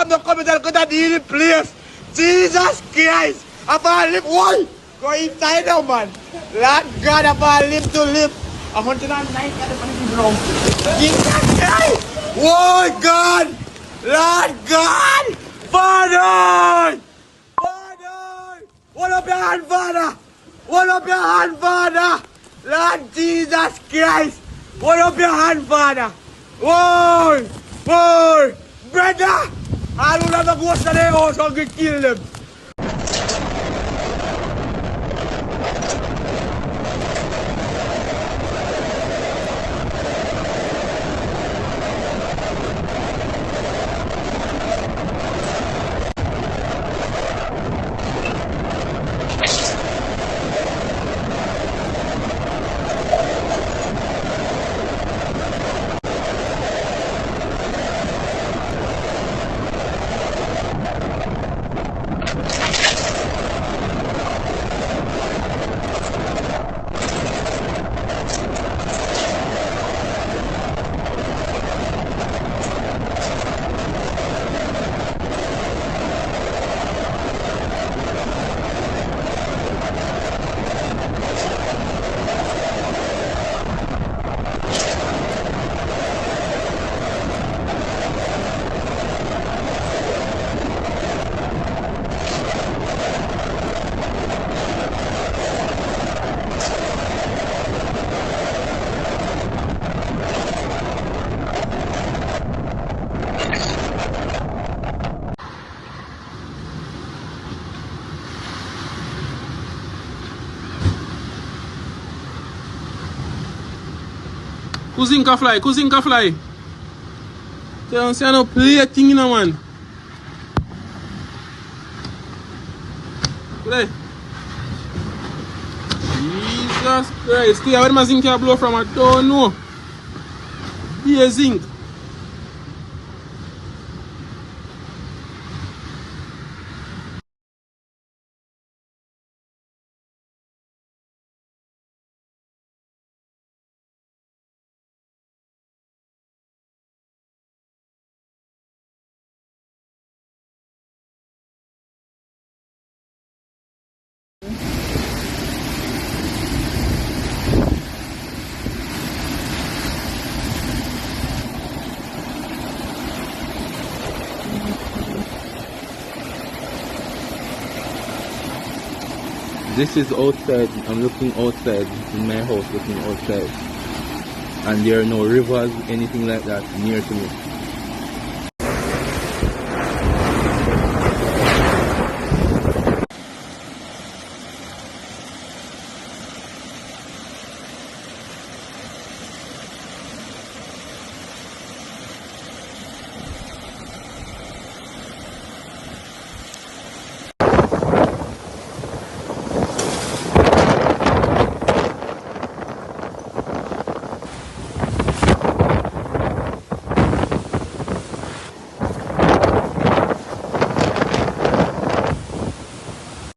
have no comment that could have the place. Jesus Christ. I fall live. Why? Go inside now, man. Lord God, I fall live to live. 109 at the money ground. Jesus Christ. Oh God. Lord God. Father. Father. Hold up your hand, Father. Hold up your hand, Father. Lord Jesus Christ. Hold up your hand, Father. Whoa. Whoa. Brother. I will have to go to their house and get kill them. Cousin can fly. Don't say no play a thing in a man. Play. Jesus Christ. Where my zinc can blow from? I don't know. Be a zinc. This is outside. I'm looking outside in my house, looking outside, and there are no rivers, anything like that near to me.